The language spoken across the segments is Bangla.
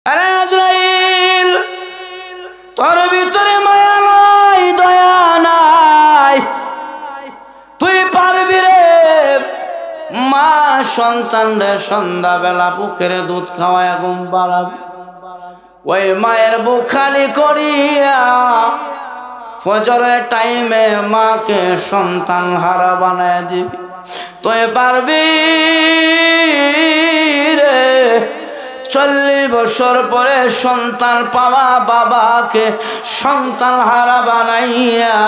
আরে আজরাইল, তোর ভিতরে মায়া নাই, দয়া নাই, তুই পারবি রে? মা সন্তান রে সন্ধ্যাবেলা বুকের দুধ খাওয়ায় ঘুম পাড়াবি, ওই মায়ের বুক খালি করিয়া ফজরের টাইমে মাকে সন্তান হারা বানায় দিবি। তুই পারবি রে? 40 বছর পরে সন্তান পাওয়া বাবাকে সন্তান হারা বানাইয়া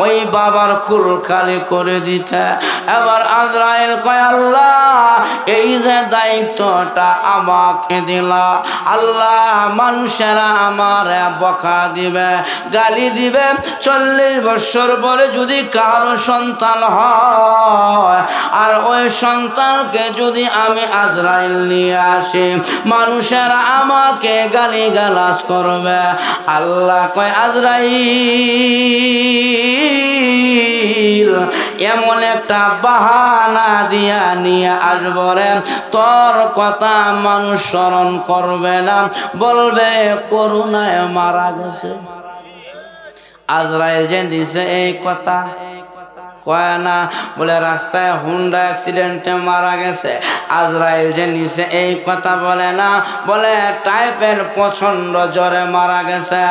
ওই বাবার কুল খালি করে দিতে। এবার আজরাইল কয়, আল্লাহ এই যে দায়িত্বটা আমাকে দিলা, আল্লাহ মানুষেরা আমার বকা দিবে, গালি দিবে, 40 বছর পরে যদি কারো সন্তান হয় আর ওই সন্তানকে যদি আমি আজরাইল নিয়ে আসি, মানুষেরা আমাকে গালি গালাজ করবে। আল্লাহ কয়, আজরাইল এমন একটা বাহানা দিয়া নিয়ে আসবো রে, তোর কথা মানুষ স্মরণ করবে না, বলবে করুণায় মারা গেছে। আজরাইল যে দিছে এই কথা কয় না, বলে রাস্তায় হুন্ডা অ্যাক্সিডেন্টে মারা গেছে। আজরাইল যে নিছে এই কথা বলে না, বলে টাইপের প্রচন্ড জ্বরে মারা গেছে।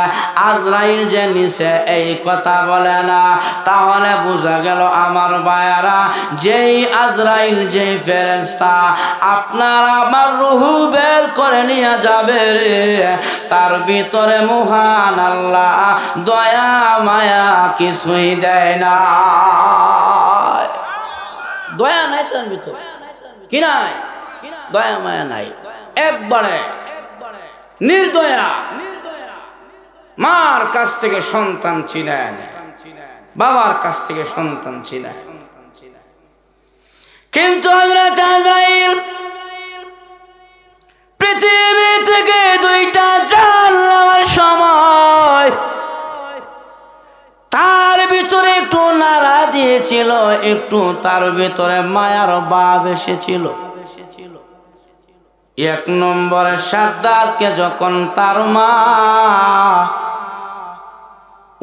আজরাইল যে নিছে এই কথা বলে না। তাহলে বোঝা গেল আমার ভাইয়ারা, যেই আজরাইল যেই ফেরেশতা আপনার আমার রুহু বের করে নিয়ে যাবে, তার ভিতরে মহান আল্লাহ দয়া মায়া কিছুই দেয় না। দয়া নাই তার ভিতরে, কি নাই? দয়া মায়া নাই, একবারে নির্দয়া। মার কাছ থেকে সন্তান ছিনে নেয়, বাবার কাছ থেকে সন্তান ছিনে। কিন্তু হযরত আজরাইল পৃথিবী থেকে 2টা জান নেওয়ার সময় তার ভিতরে একটু নাড়া দিয়েছিল, একটু তার ভিতরে মায়ার ভাব এসেছিল। 1 নম্বরে সাদ্দাতকে যখন তার মা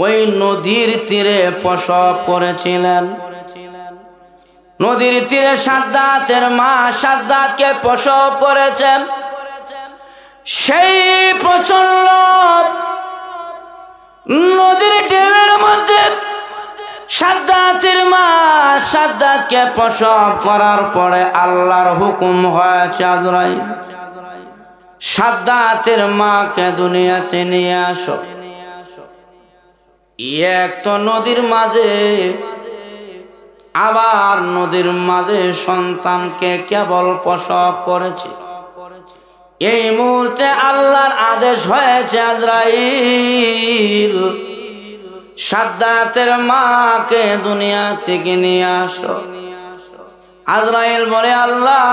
ওই নদীর তীরে প্রসব করেছিলেন, নদীর তীরে সাদ্দাতের মা সাদ্দাতকে প্রসব করেছেন, সেই প্রচন্ড নদীর ঢেউয়ের মধ্যে সাদ্দাতের মা সাদ্দাতকে প্রসব করার পরে আল্লাহর হুকুম হয়েছে, আজরাইল সাদ্দাতের মাকে দুনিয়াতে নিয়ে আসো। এক তো নদীর মাঝে, আবার নদীর মাঝে সন্তানকে কেবল প্রসব করেছে। এই মুহূর্তে আল্লাহর আদেশ হয়েছে, আজরাইল সাদ্দাতের মাকে দুনিয়া থেকে নিয়ে আসো। আজরাইল বলে, আল্লাহ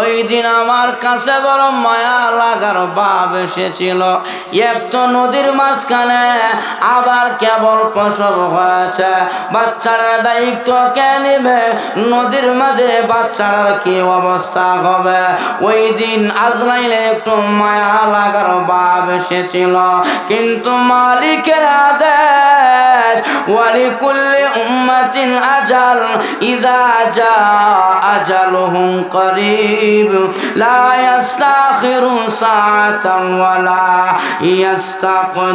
ওই দিন আমার কাছে বড় মায়া লাগার ভাব এসেছিল, এক তো নদীর মাঝখানে, আবার কেবল প্রসব হয়েছে, বাচ্চারা দায়িত্ব কে নিবে? নদীর মাঝে বাচ্চার কি অবস্থা হবে? ওই দিন আজরাইলের একটু মায়া লাগার ভাব এসেছিল, কিন্তু মালিকের আদেশ, ওয়ালিকুল্লি উম্মাতিন আজাল, ইযা জা আজালুহুম করিব لا يستأخرون ساعة ولا يستقدمون।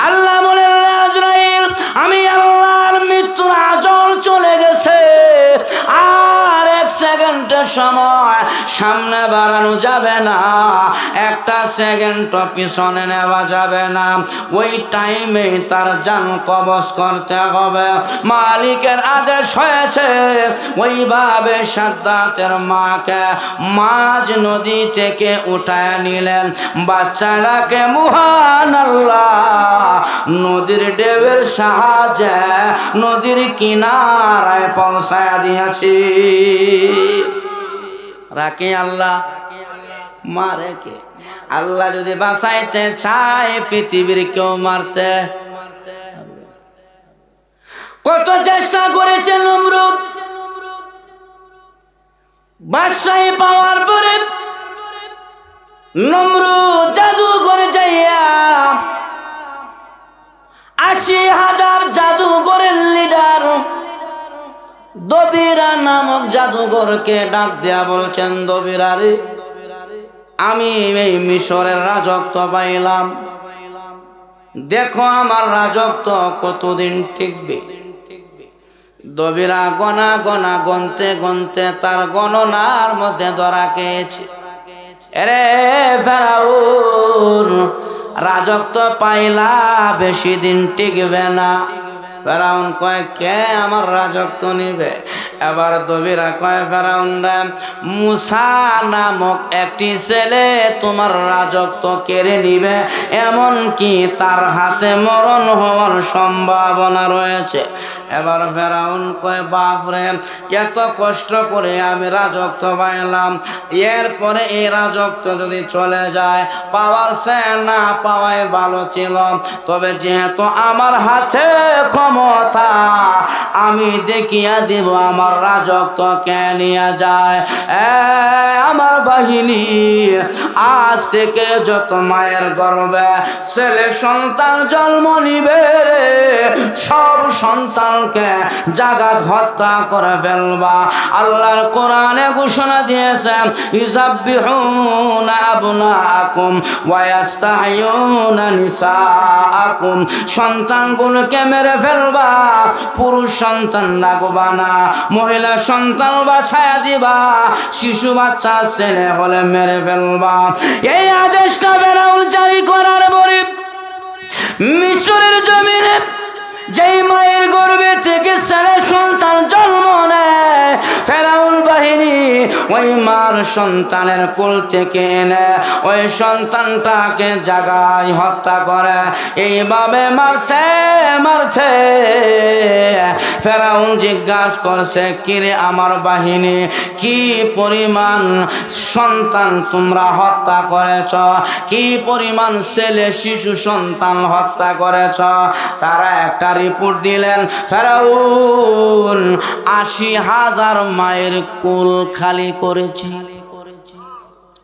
আল্লাহ বলেন, আজরাইল আমি আল্লাহর মৃত্যুর আজল চলে গেছে, আর 1 সেকেন্ডের সময় সামনে বাড়ানো যাবে না, 1টা সেকেন্ড পিছনে নেওয়া যাবে না। ওই টাইমে তার জান কবজ করতে হবে। মালিকের আদেশ হয়েছে। ওইভাবে সাদ্দাতের মাকে মাঝ নদী থেকে উঠায় নিলেন। বাচ্চাটাকে মহান আল্লাহ নদীর ঢেউয়ের সাহায্যে নদীর কিনারায় পৌঁছায় দিয়েছি। রাখে আল্লাহ, মারে কে? আল্লাহ যদি বাঁচাইতে চায় পৃথিবীর কেউ মারতে কত চেষ্টা করেছে নমরুদ, বাদশাহী পাওয়ার পরে নমরুদ জাদু করে যাইয়া ৮০,০০০ জাদুঘরের লিডার দবিরা নামক জাদুঘরকে ডাক দেয়া বলছেন, দবিরা রে, আমি এই মিশরের রাজত্ব পাইলাম, দেখো আমার রাজত্ব কতদিন টিকবে। দবিরা গনা গনা গনতে গনতে তার গণনার মধ্যে ধরা খেয়েছে। এরে ফেরাউন, রাজত্ব পাইলা বেশি দিন টিকবে না। ফেরাউন কয়, কে আমার রাজত্ব নিবে? এবার দবিরা কয়, ফেরাউন রে, মুসা নামক একটি ছেলে তোমার রাজত্ব কেড়ে নিবে, এমন কি তার হাতে মরণ হওয়ার সম্ভাবনা রয়েছে। এবার ফেরাউন কয়, বাপরে, এত কষ্ট করে আমি রাজত্ব পাইলাম, এরপরে এই রাজত্ব যদি চলে যায়, পাওয়ার সে না পাওয়াই ভালো ছিল। তবে যেহেতু আমার হাতে ক্ষমতা, আমি দেখিয়া দিব আমার রাজত্ব কে নিয়ে যায়। আমার বাহিনী আজ থেকে যত মায়ের গর্ভে ছেলে সন্তান জন্ম নিবে, সব সন্তানকে জাগাত হত্যা করে ফেলবা। আল্লাহর কোরআনে ঘোষণা দিয়েছেন, ইউযাব্বিহুনা আবনাআকুম ওয়া ইস্তাহয়ুনা নিসাআকুম, সন্তানগুলোকে মেরে ফেলবা, পুরুষ সন্তান রাখবা না, মহিলা সন্তান বাছায়া দিবা, শিশু বাচ্চা ছেলে হলে মেরে ফেলবা। এই আদেশটা ফেরাউন জারি করার পরে মিশরের জমিনে যেই মায়ের গর্ভে থেকে ছেলে সন্তান জন্ম নেয়, ফেরাউন বাহিনী ওই মার সন্তানের কোল থেকে এনে ওই সন্তানটাকে জাগায় হত্যা করে। এইভাবে মারতে মারতে ফেরাউন জিজ্ঞাসা করছে, কিরে আমার বাহিনী, কি পরিমাণ সন্তান তোমরা হত্যা করেছ, কি পরিমাণ ছেলে শিশু সন্তান হত্যা করেছ? তারা একটা রিপোর্ট দিলেন, ফেরাউন ৮০,০০০ মায়ের কোল খালি করেছি।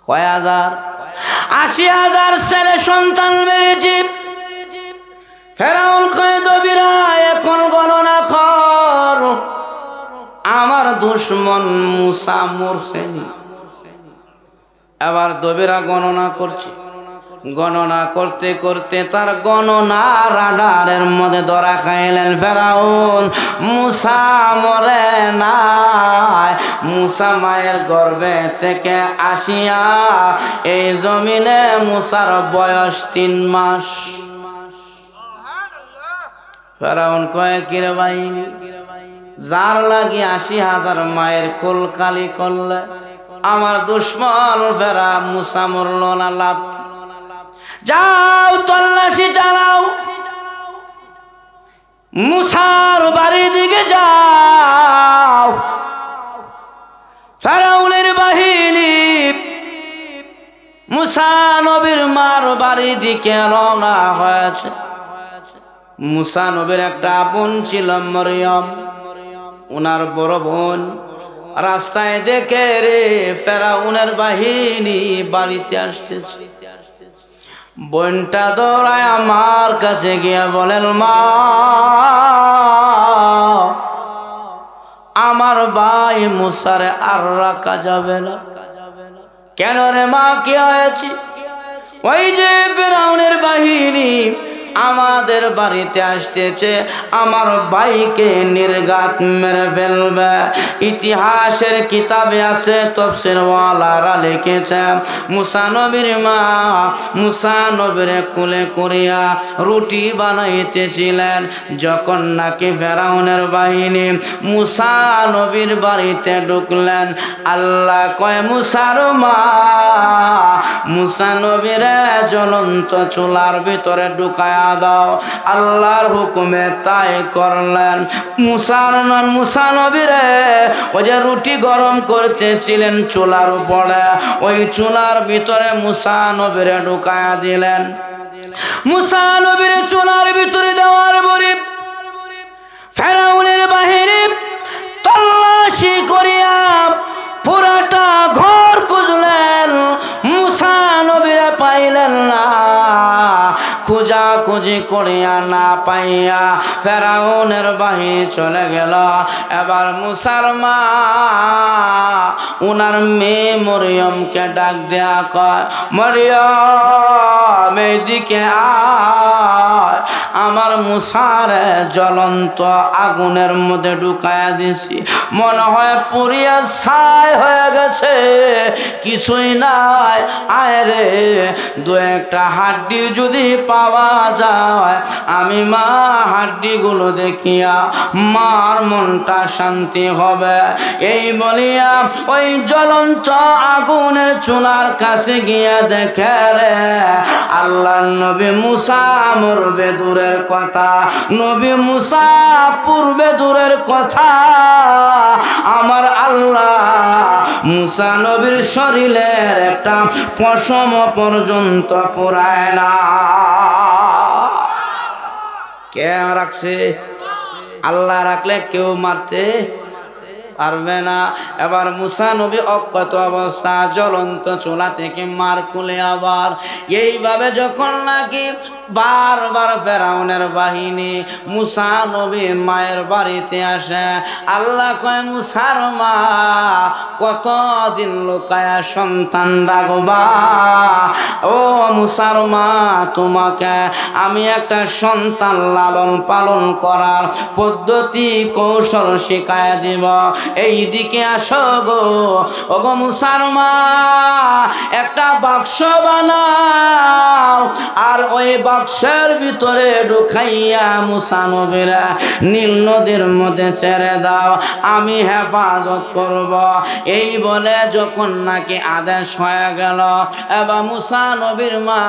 কয় হাজার? ৮০,০০০ ছেলে সন্তান মেরেছি। ফেরাউন কয়, দবিরা, এখন গণনা কর, আমার দুশমন মুসা মরছেনি। এবার দবিরা গণনা করছে, গণনা করতে করতে তার গণনা রাডারের মধ্যে ধরা খাইলেন। ফেরাউন, মুসা মরে নাই, মুসা মায়ের গর্ভে থেকে আসিয়া এই জমিনে মুসার বয়স ৩ মাস। ফেরাউন কয়, কিরে ভাই, যার লাগি ৮০,০০০ মায়ের কোল খালি করলে, আমার দুশ্মন ফেরা মুসা মরল না, লাভ? যাও তল্লাশি চালাও, মুসার বাড়ির দিকে যাও। ফেরাউনের বাহিনী মুসা নবীর মার বাড়ির দিকে রওনা হয়েছে। মুসা নবীর একটা বোন ছিল মরিয়ম, ওনার বড় বোন। রাস্তায় দেখে রে ফেরাউনের বাহিনী বাড়িতে আসতেছে। বোনটা দৌড়ায় আমার কাছে গিয়া বলেন, মা, আমার ভাই মুসারে আর রাখা যাবে না। কেন রে মা, কি হয়েছে? ওই যে ফেরাউনের বাহিনী আমাদের বাড়িতে আসতেছে, আমার ভাইকে নির্ঘাত মেরে ফেলবে। ইতিহাসের কিতাবে আছে, তাফসীর ওয়ালারা লিখেছে, মুসা নবীর মা মুসা নবীরে কোলে করিয়া রুটি বানাইতেছিলেন, যখন নাকি ফেরাউনের বাহিনী মুসা নবীর বাড়িতে ঢুকলেন। আল্লাহ কয়, মুসার মা মুসা নবীরে জ্বলন্ত চুলার ভিতরে ঢুকায়া দাও। আল্লাহর হুকুমে তাই করলেন। মুসা নবীরে ওই যে রুটি গরম করতেছিলেন চুলার উপরে, ওই চুলার ভিতরে মুসা নবীরে ঢুকায়া দিলেন। মুসা নবীরে চুলার ভিতরে দেওয়ার পরে ফেরাউনের বাহিনী তল্লাশি করিয়া পুরাটা ঘর খুঁজলেন, মুসা নবীরা পাইলেন না। খোঁজাখুঁজি করিয়া না পাইয়া ফেরাউনের বাহিনী চলে গেল। এবার মুসার মা উনার মেয়ে মরিয়মকে ডাক দেয়া কয়, মরিয়ম এইদিকে আয়, আমার মুসারে জ্বলন্ত আগুনের মধ্যে ঢুকায়া দিছি, মনে হয় পুড়িয়া ছাই হয়ে গেছে, কিছুই নাই। আয় রে, দু একটা হাড্ডি যদি পাওয়া যায়, আমি মা হাড্ডিগুলো দেখিয়া মার মনটা শান্তি হবে। এই বলিয়া ওই জ্বলন্ত আগুনের চুলার কাছে গিয়া দেখে রে, আল্লাহ নবী মুসা মরবে দূরের কথা, নবী মুসা পূর্বে দূরের কথা, আমার আল্লাহ মুসা নবীর শরীরের একটা পশম পর্যন্ত পুরায় না। কে রাখছে? আল্লাহ রাখলে কেউ মারতে পারবে না। এবার মুসা নবী অক্ষত অবস্থা জ্বলন্ত চুলা থেকে মার কুলে আবার এইভাবে যখন নাকি বারবার ফেরাউনের বাহিনী মুসা নবী মায়ের বাড়িতে আসে, আল্লাহ কয় মুসার মা কতদিন লোকায়া সন্তান রাখবা? ও মুসার মা, তোমাকে আমি একটা সন্তান লালন পালন করার পদ্ধতি কৌশল শিখায় দিব, এই দিকে আসো গো। ওগো মুসার মা, একটা বাক্স বানাও, আর ওই বাক্সের ভিতরে ঢুকাইয়া মুসা নবীরা নীল নদীর মধ্যে ছেড়ে দাও, আমি হেফাজত করব। এই বলে যখন নাকি আদেশ হয়ে গেল, এবার মুসা নবীর মা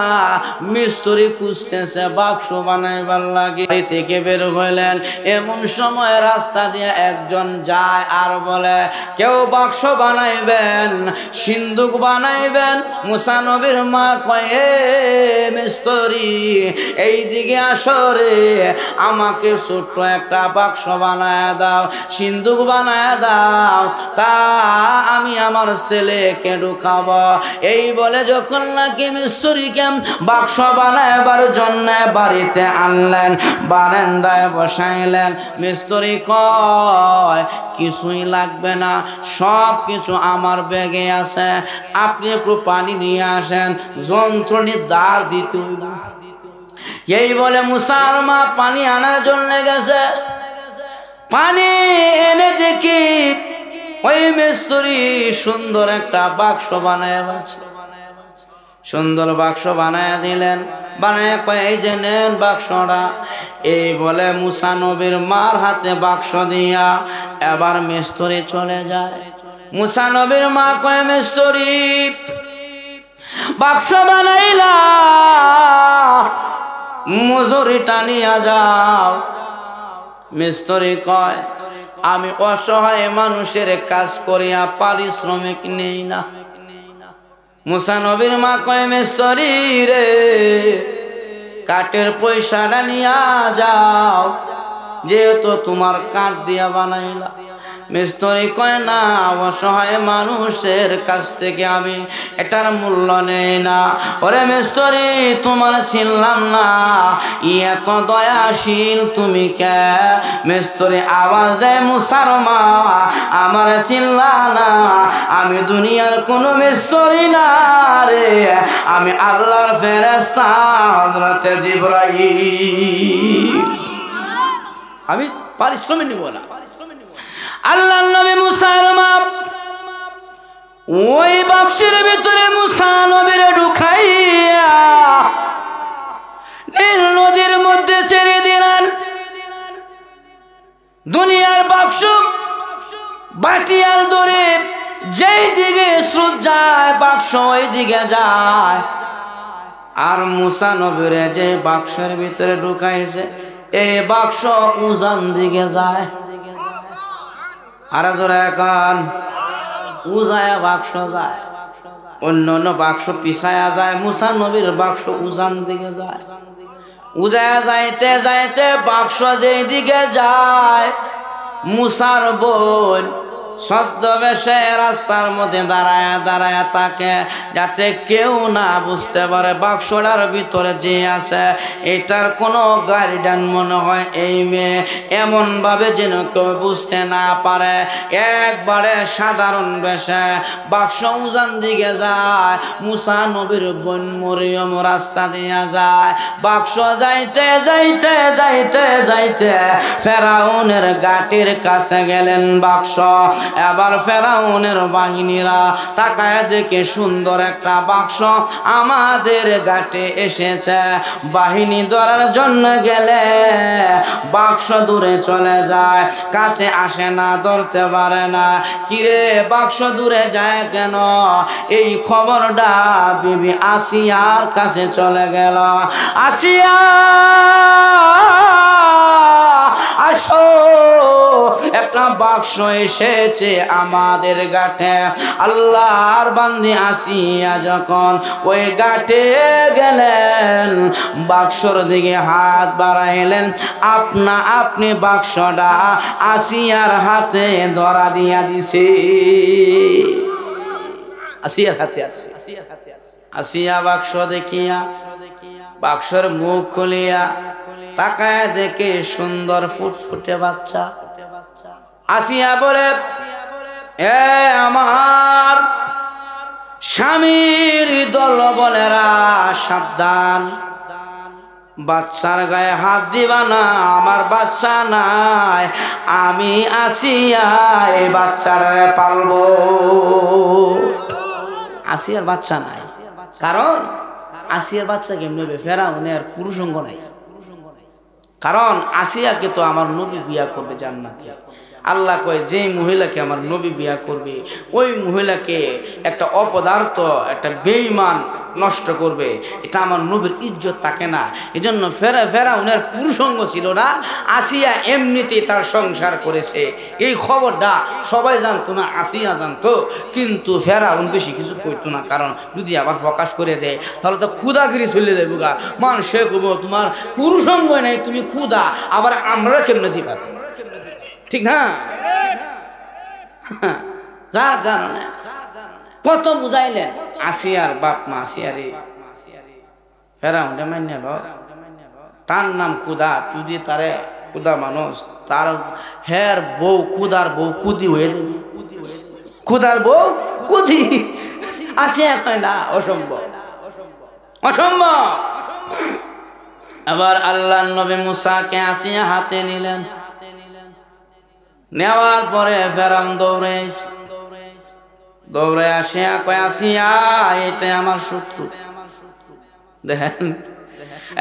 মিস্ত্রি খুঁজতেছে বাক্স বানাইবার লাগে, বাড়ি থেকে বের হইলেন। এমন সময় রাস্তা দিয়ে একজন যায় আর বলে, কেউ বাক্স বানাইবেন, সিন্দুক বানাইবেন। মুসা নবীর মা কয়ে, মিস্ত্রি এই দিকে আসো রে, আমাকে ছোট্ট একটা বাক্স বানায় দাও, সিন্দুক বানায় দাও, তা আমি আমার ছেলেকে ঢুকাবো। এই বলে যখন নাকি মিস্ত্রিকে বাক্স বানাইবার জন্য বাড়িতে আনলেন, বারান্দায় বসাইলেন। মিস্ত্রি কয়, কিছুই লাগবে না, সব কিছু আমার ব্যাগে আছে, আপনি একটু পানি নিয়ে আসেন, যন্ত্রণীর দ্বার দিতে হইব। এই বলে মুসার মা পানি আনার জন্য গেছে। পানি এনে দেখি ওই মিস্ত্রি সুন্দর একটা বাক্স বানায়, সুন্দর বাক্স বানায় দিলেন। বানায় কয়, এই যে নেন বাক্সটা। এই বলে মুসা নবীর মার হাতে বাক্স দিয়া এবার মিস্ত্রি চলে যায়। মুসা নবীর মা কয়, মিস্ত্রি বাক্স বানাইলা, মজুরি টানিয়া যাও। মিস্ত্রি কয়, আমি অসহায় মানুষের কাজ করিয়া পারিশ্রমিক নেই না। মুসা নবীর মা কয়, মিস্ত্রি রে, কাঠের পয়সাটা নিয়া যাও, যেহেতু তোমার কাঠ দিয়া বানাইলা। মিস্ত্রি কয়, না, অসহায় মানুষের কাছ থেকে আমি এটার মূল্য নেই না। ওরে মিস্ত্রি, তোমার ছিলাম না, এত দয়াশীল তুমি কে? মিস্ত্রি আওয়াজ দেয়, মুসার মা, আমার চিল্লা না, আমি দুনিয়ার কোনো মিস্ত্রি না রে, আমি আল্লাহর ফেরেশতা হযরতে জিবরাইল, আমি পারিশ্রমিক নিব না। আল্লাহর নবী মুসার মা ওই বাক্সের ভিতরে মুসা নবীর ঢুকাইয়া নীল নদীর মধ্যে ছেড়ে দিলেন। দুনিয়ার বাক্স বাটিয়ার দরে যেই দিকে স্রোত যায়, বাক্স ওই দিকে যায়। আর মুসা নবীর যে বাক্সের ভিতরে ঢুকাইছে, এই বাক্স উজান দিকে যায়। আর জোরে এখন উজায়া বাক্স যায়, অন্য অন্য বাক্স পিছায়া যায়, মুসা নবীর বাক্স উজান দিকে যায়। উজায় যাইতে যাইতে বাক্স যেই দিকে যায় মুসার বোন ছদ্মবেশে রাস্তার মধ্যে দাঁড়ায় দাঁড়ায় তাকে, যাতে কেউ না বুঝতে পারে বাক্সটার ভিতরে যে আছে এটার কোনো গার্ডিয়ান মনে হয় এই মেয়ে, এমনভাবে যেন কেউ বুঝতে না পারে। একবারে সাধারণ বেশে বাক্স উজান দিকে যায়, মুসা নবীর বোন মরিয়ম রাস্তা দিয়ে যায়। বাক্স যাইতে যাইতে যাইতে যাইতে ফেরাউনের ঘাটির কাছে গেলেন বাক্স। এবার ফেরাউনের বাহিনীরা তাকায় দেখে সুন্দর একটা বাক্স আমাদের ঘাটে এসেছে। বাহিনী ধরার জন্য গেলে বাক্স দূরে চলে যায়, কাছে আসে না, ধরতে পারে না। কিরে বাক্স দূরে যায় কেন? এই খবরটা বিবি আসিয়ার কাছে চলে গেল। আসিয়া আসো, একটা বাক্স এসেছে আমাদের ঘাটে। আল্লাহর বান্দি আসিয়া যখন ওই ঘাটে গেলেন, বাক্সর দিকে হাত বাড়াইলেন, আপনি বাক্সটা আসিয়ার হাতে ধরা দিয়া দিছে। আসিয়ার হাতে আসছে। আসিয়া বাক্স দেখিয়া বাক্সর মুখ খুলিয়া তাকায় দেখে সুন্দর ফুটফুটে বাচ্চা। আসিয়া বলে, এ আমার স্বামীর দল বলেরা সাবধান, বাচ্চার গায়ে হাত দিবা না, আমার বাচ্চা নাই, আমি আসিয়া এই বাচ্চারে পালবো। আসিয়ার বাচ্চা নাই, কারণ আসিয়ার বাচ্চা কেমন নেবে? ফেরাউনের পুরুষঙ্গ নাই। কারণ আসিয়াকে তো আমার নবী বিয়া করবে জান্নাতে। আল্লাহ কয় যে মহিলাকে আমার নবী বিয়া করবে ওই মহিলাকে একটা অপদার্থ, একটা বেঈমান নষ্ট করবে, এটা আমার নবীর ইজ্জত থাকে না। এজন্য ফেরাউনের পুরুষঙ্গ ছিল না, আসিয়া এমনিতেই তার সংসার করেছে। এই খবরটা সবাই জানতো না, আসিয়া জানতো, কিন্তু ফেরাউন বেশি কিছু করতো না। কারণ যদি আবার প্রকাশ করে দেয় তাহলে তো ক্ষুদাগিরি চলে যাবে গা, মানুষে কবো তোমার পুরুষঙ্গ নেই, তুমি ক্ষুদা, আবার আমরা কেমনে দিবা? ঠিক না? যার কারণে কত বুঝাইলেন আসিয়ার বাপ মা আসিয়ারে ফেরাউন মান্য তার নাম কুদা, তুই দিয়ে তারে কুদা মানুষ, তার হের বউ কুদার বউ কুদি হয়ে দেবে, কুদার বউ কুদি। আসিয়া কয় না, অসম্ভব, অসম্ভব। আবার আল্লাহ নবী মুসাকে আসিয়া হাতে নিলেন, নেওয়ার পরে ফেরাউন দৌড়ে আসিয়া কয়, আসিয়া এটাই আমার শত্রু। দেখেন,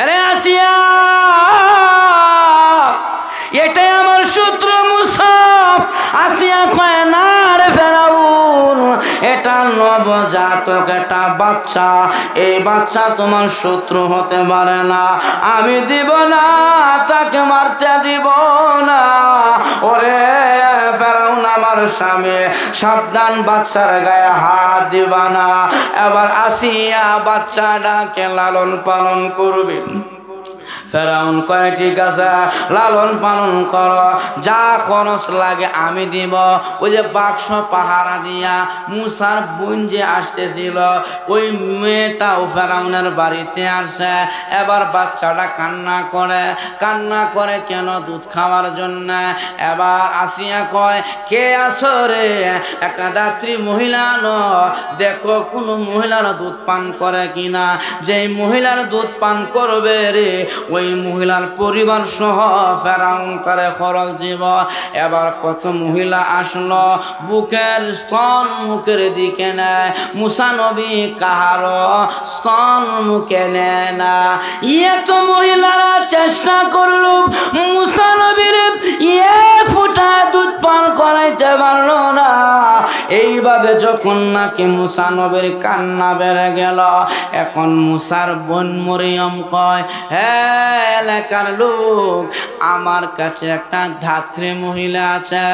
আরে আসিয়া এটাই আমার শত্রু মুসা। আসিয়া কয় না রে ফেরাউন, এটা নবজাতক, এটা বাচ্চা, এই বাচ্চা তোমার শত্রু হতে পারে না, আমি দিব না, তাকে মারতে দিব না। ওরে ফেরাউন আমার স্বামী, সাবধান, বাচ্চার গায়ে হাত দিবা না। এবার আসিয়া বাচ্চাটাকে লালন পালন করবে। ফেরাউন কয় ঠিক আছে, লালন পালন কর, যা খরচ লাগে আমি দিব। ওই যে বাক্স পাহারা দিয়া মুসার বোন যে আসতেছিল, ওই মেয়েটাও ফেরাউনের বাড়িতে আসে। এবার বাচ্চাটা কান্না করে কেন? দুধ খাওয়ার জন্য। এবার আসিয়া কয়, কে আছো রে? একটা দাত্রী মহিলা আনো, দেখো কোনো মহিলার দুধ পান করে কিনা। যেই মহিলার দুধ পান করবে রে, ওই মহিলার পরিবার সহ ফেরাউন তারে খরচ দিব। এবার কত মহিলা আসলো, বুকের স্তন মুখের দিকে নেয়, মুসা নবী কাহারো স্তন মুখে নেয় না। তো মহিলারা চেষ্টা করলো মুসা নবীর ফুটা দুধ পান করাইতে পারলো না। এইভাবে যখন নাকি মুসা নবীর কান্না বেড়ে গেল, এখন মুসার বোন মরিয়ম কয়, হ্যাঁ এলাকার লোক, আমার কাছে একটা ধাত্রী মহিলা আছে,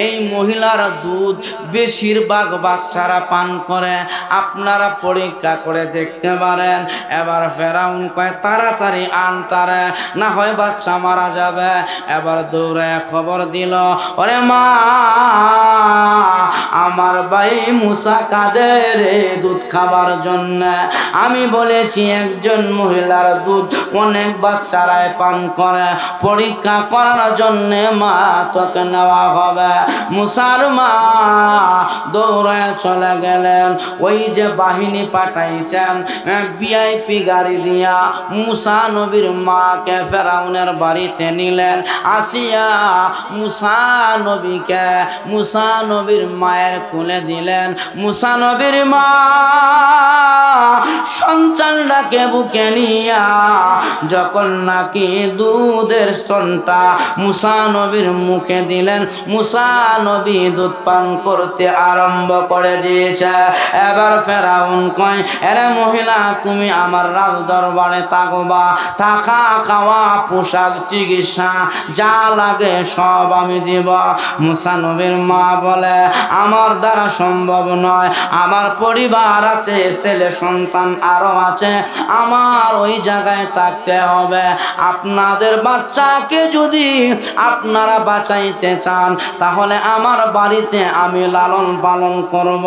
এই মহিলার দুধ বেশিরভাগ বাচ্চারা পান করে, আপনারা পরীক্ষা করে দেখতে পারেন। এবার ফেরাউন কয়, তাড়াতাড়ি আনতারে, না হয় বাচ্চা মারা যাবে। এবার দৌড়ে খবর দিল, ওরে মা, আমার ভাই মুসা কাঁদে রে দুধ খাবার জন্য। আমি বলেছি একজন মহিলার দুধ অনেক বাচ্চারাই পান করে, পরীক্ষা করার জন্য মা তোকে নেওয়া হবে। মুসার মা দৌড়ে চলে গেলেন, ওই যে বাহিনী পাঠাইছেন ভিআইপি গাড়ি দিয়া মুসা নবীর মাকে ফেরাউনের বাড়িতে নিলেন। আসিয়া মুসা নবীকে মুসা নবীর মায়ের কোলে দিলেন। মুসা নবীর মা সন্তানটাকে বুকে নিয়া যখন নাকি দুধের স্তনটা মুসা নবীর মুখে দিলেন, মুসা নবী দুধ পান করতে আরম্ভ করে দিয়েছে। এবার ফেরাউন কয়, এরে মহিলা, তুমি আমার রাজ দরবারে থাকবা, থাকা খাওয়া পোশাক চিকিৎসা যা লাগে সব আমি দিব। মুসা নবীর মা বলে, আমার দ্বারা সম্ভব নয়, আমার পরিবার আছে, ছেলে সন্তান আরো আছে, আমার ওই জায়গায় থাকতে হবে। আপনাদের বাচ্চাকে যদি আপনারা বাঁচাইতে চান তাহলে আমার বাড়িতে আমি লালন পালন করব,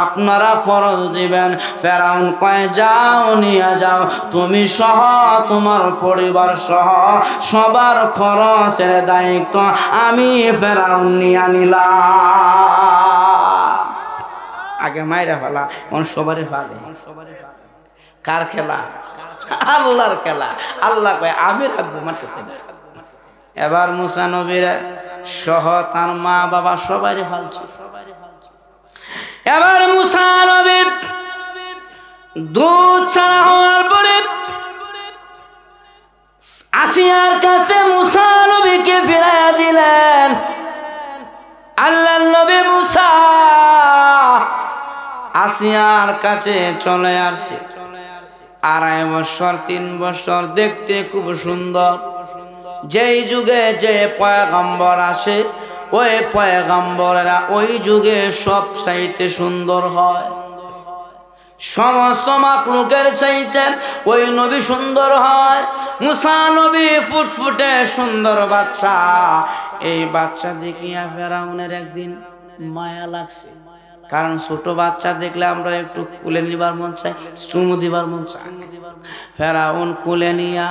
আপনারা খরচ দিবেন। ফেরাউন কয়, যাও নিয়ে যাও, তুমি সহ তোমার পরিবার সহ সবার খরচের দায়িত্ব আমি ফেরাউন নিয়ে নিলাম। আগে মাইরা ফেলা, সবারই ফালে। কার খেলা? আল্লাহর খেলা। আল্লাহ কয়, আমি রাখবো, মারতে না। এবার মুসা নবীর সহ তার মা বাবা সবারই ফালছে। এবার মুসা নবীর দুধ ছাড়া হওয়ার পরে আসিয়ার কাছে মুসা নবীকে ফিরাইয়া দিলেন। আল্লাহর নবী মুসা আসিয়ার কাছে চলে আসছে। 2.5 বছর 3 বছর, দেখতে খুব সুন্দর। যেই যুগে যে পয়গম্বর আসে, ওই পয়গম্বরেরা ওই যুগে সব চাইতে সুন্দর হয়। সমস্ত মাখলুকের চাইতে ওই নবী সুন্দর হয়। মুসা নবী ফুটফুটে সুন্দর বাচ্চা। এই বাচ্চা দেখিয়া ফেরাউনের একদিন মায়া লাগছে, কারণ ছোট বাচ্চা দেখলে আমরা একটু কুলে নিবার মন চাই, চুমু দিবার মন চাই। ফেরাউন কুলে নিয়া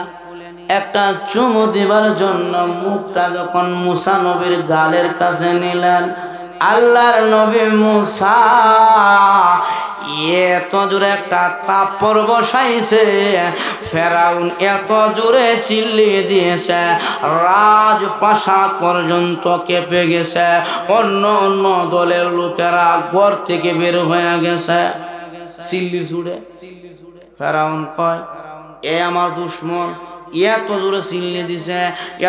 একটা চুমু দিবার জন্য মুখটা যখন মুসা নবীর গালের কাছে নিলেন, আল্লাহর নবী মুসা এত জোরে একটা তাপড় বসাইছে, ফেরাউন এত জোরে চিল্লিয়ে দিয়েছে, রাজপ্রাসাদ পর্যন্ত কেঁপে গেছে। অন্য অন্য দলের লোকেরা ঘর থেকে বের হয়ে গেছে চিল্লি ছুড়ে। ফেরাউন কয়, এ আমার দুশ্মন, এত জোরে চিল্লি দিছে,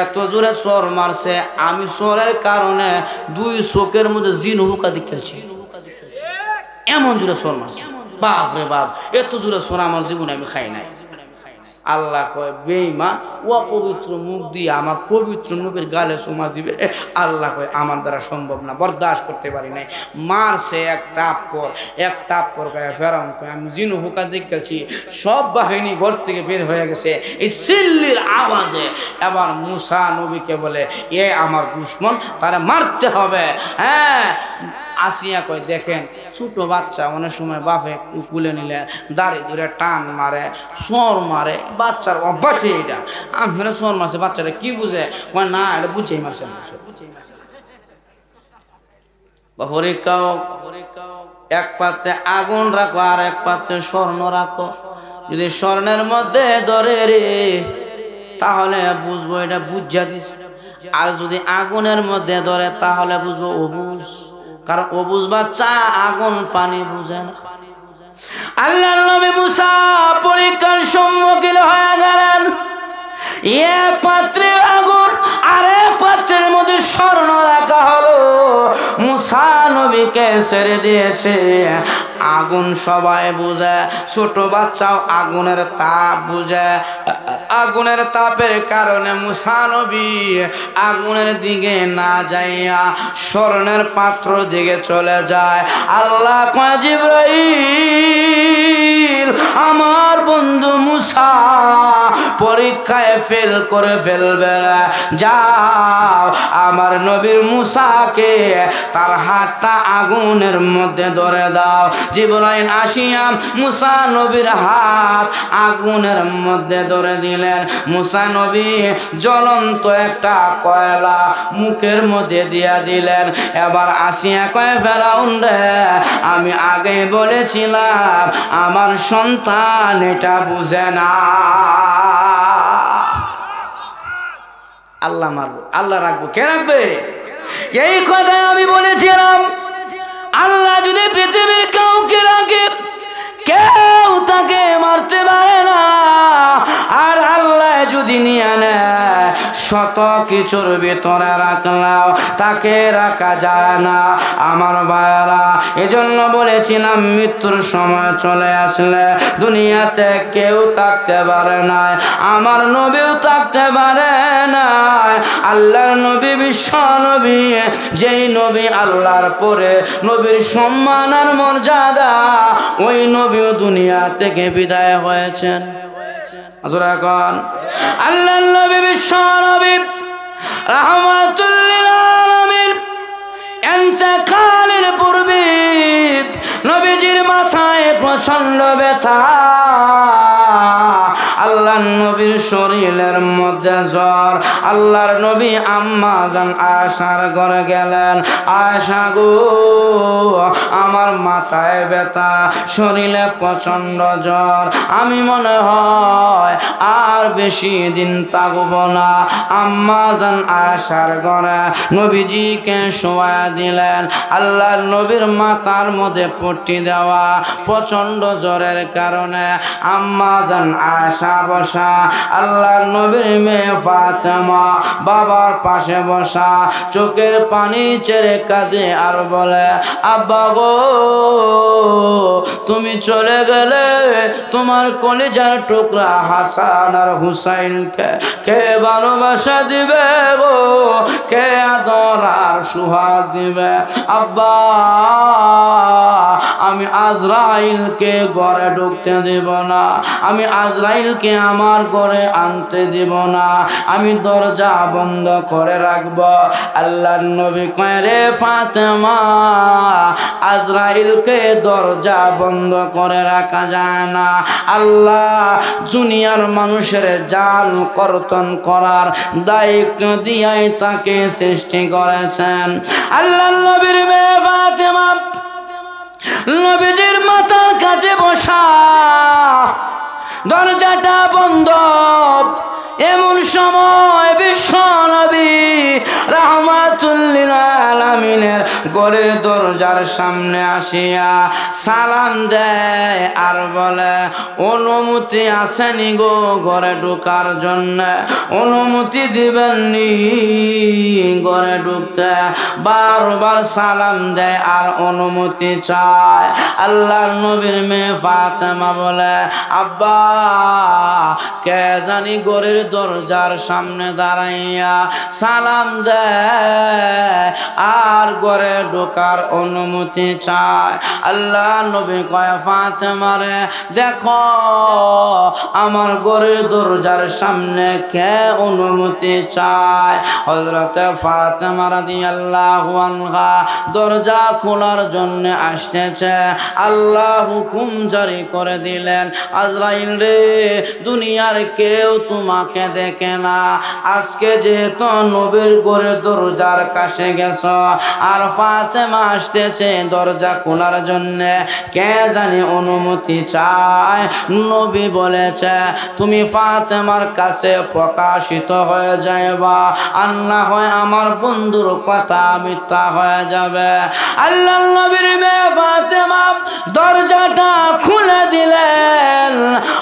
এত জোরে চর মারছে, আমি চরের কারণে 2 চোখের মধ্যে জিন হুকা দেখেছি। এমন জোরে চর মারছে, বাপ রে বাপ, এত জোরে চর আমার জীবনে আমি খাই নাই। আল্লাহ কয়, বেঈমান, অপবিত্র মুখ দিয়ে আমার পবিত্র নবীর গালে চুমা দিবে? আল্লাহ কয়, আমার দ্বারা সম্ভব না, বরদাস্ত করতে পারি নাই। মারছে এক তাপ্পর কয়। ফেরাউন কয়, আমি জিনু হুকা দেখেছি, সব বাহিনী ঘর থেকে বের হয়ে গেছে এই চিল্লির আওয়াজে। এবার মুসা নবীকে বলে, এ আমার দুশ্মন, তারা মারতে হবে। হ্যাঁ, আসিয়া কয়, দেখেন ছোট বাচ্চা, অনেক সময় বাপে কুলে নিলে দাড়ি ধরে টান মারে, সর মারে, বাচ্চার অভ্যাসে এটা। আমি সর মারছে, বাচ্চারা কি বুঝে? কয় না, এটা বুঝেই মারছে। পরীক্ষাও, এক পাত্রে আগুন রাখো আর এক পাত্রে স্বর্ণ রাখো। যদি স্বর্ণের মধ্যে ধরে রে, তাহলে বুঝবো এটা বুঝা দিছে। আর যদি আগুনের মধ্যে ধরে তাহলে বুঝবো অবুঝ, কারণ অবুঝ বাচ্চা আগুন পানি বুঝে না। আল্লাহর নবী মুসা পরীক্ষার সম্মুখীন হয়ে গেলেন। এক পাত্রে আগুন আর এক পাত্রের মধ্যে স্বর্ণ রাখা হলো। মুসা মুসা নবীকে ছেড়ে দিয়েছে। আগুন সবাই বুঝে, ছোট বাচ্চাও আগুনের তাপ বুঝে। আগুনের তাপের কারণে মুসা নবী আগুনের দিকে না যাইয়া স্বর্ণের পাত্র দিকে চলে যায়। আল্লাহ কয় জিবরাইল, আমার বন্ধু মুসা পরীক্ষায় ফেল করে ফেলবে, যাও আমার নবীর মুসাকে তার হাতটা আগুনের মধ্যে ধরে দাও। জিবরাইল আসিয়া মুসা নবীর হাত আগুনের মধ্যে ধরে দিলেন। মুসা নবী জ্বলন্ত একটা কয়লা মুখের মধ্যে দিয়া দিলেন। এবার আসিয়া কয় ফেরাউন রে, আমি আগে বলেছিলাম আমার সন্তান এটা বুঝে না। আল্লাহ মারবো, আল্লাহ রাখবো, কে রাখবে? এই কথাই আমি বলেছিলাম, আল্লাহ যদি পৃথিবীর কাউকে রাখে কেউ তাকে মারতে পারে না। আর আল্লাহ যদি নিয়ে নেয় শত কিছুর ভিতরে রাখলেও তাকে রাখা যায় না। আমার ভাইরা, এজন্য বলেছিলাম মৃত্যুর সময় চলে আসলে দুনিয়াতে কেউ থাকতে পারে না, আমার নবীও থাকতে পারে না। আল্লাহর নবী বিশ্ব নবী, যেই নবী আল্লাহর পরে নবীর সম্মান আর মর্যাদা, ওই নবীও দুনিয়া থেকে বিদায় হয়েছেন। এখন আল্লাহর নবী বিশ্ব নবী রাহমাতুল লিল আলামিন ইন্তেকালের পূর্বে নবীজির মাথায় প্রচন্ড ব্যথা। আল্লাহর নবীর শরীরের মধ্যে জ্বর। আল্লাহর নবী আম্মা জান আয়েশার ঘরে গেলেন, আয়েশা গো আমার মাথায় ব্যথা, শরীরে প্রচন্ড জ্বর, আমি মনে হয় আর বেশি দিন থাকব না। আম্মা জান আয়েশার ঘরে নবীজিকে শোয়া দিলেন। আল্লাহর নবীর মাথার মধ্যে পট্টি দেওয়া, প্রচন্ড জ্বরের কারণে আম্মা জান আয়েশা বসা, আল্লাহর নবীর মেয়ে ফাতেমা বাবার পাশে বসা, চোখের পানি ছেড়ে কাঁদে আর বলে, আব্বা গো তুমি চলে গেলে তোমার কলিজার টুকরা হাসান আর হুসাইনকে কে ভালোবাসা দিবে গো, কে আদর আর সুহাগ দিবে? আব্বা আমি আজরাইলকে ঘরে ঢুকতে দেব না, আমি আজরাইলকে আমার ঘরে আনতে দেব না, আমি দরজা বন্ধ করে রাখব। আল্লাহর নবী কয়, রে ফাতেমা আজরাইলকে দরজা বন্ধ করে রাখা যায় না। আল্লাহ দুনিয়ার মানুষের জান কর্তন করার দায়িত্ব দিয়াই তাকে সৃষ্টি করেছেন। আল্লাহর নবীর মেয়ে ফাতেমা নবীজির মাথার কাছে বসা, দরজাটা বন্ধ। এমন সময় বিশ্ব নবী রাহমাতুল লিল আলামিনের ঘরের দরজার সামনে আসিয়া সালাম দেয় আর বলে, অনুমতি আসেনি গো ঘরে ঢোকার জন্য, অনুমতি দিবেননি ঘরে ঢুকতে? বারবার সালাম দেয় আর অনুমতি চায়। আল্লাহর নবীর মেয়ে ফাতেমা বলে, আব্বা কে জানি ঘরের দরজার সামনে দাঁড়াইয়া সালাম দেয় আর ঘরে ঢোকার অনুমতি চায়। আল্লাহ নবী কয়, ফাতেমা রে দেখো আমার ঘরের দরজার সামনে কে অনুমতি চায়। হযরত ফাতেমা রাদিয়াল্লাহু আনহা দরজা খোলার জন্য আসতেছে। আল্লাহ হুকুম জারি করে দিলেন, আজরাইল রে দুনিয়ার কেউ তোমাকে দেখে না, আজকে যেহেতু নবীর ঘরের দরজার কাছে গেছ আর ফাতেমা আসতেছে দরজা খোলার জন্য, কে জানি অনুমতি চায়। নবী বলেছে তুমি ফাতেমার কাছে প্রকাশিত হয়ে যাইবা, আর না হয় আমার বন্ধুর কথা মিথ্যা হয়ে যাবে। আল্লাহর নবীর মেয়ে ফাতেমা দরজাটা খুলে দিলেন।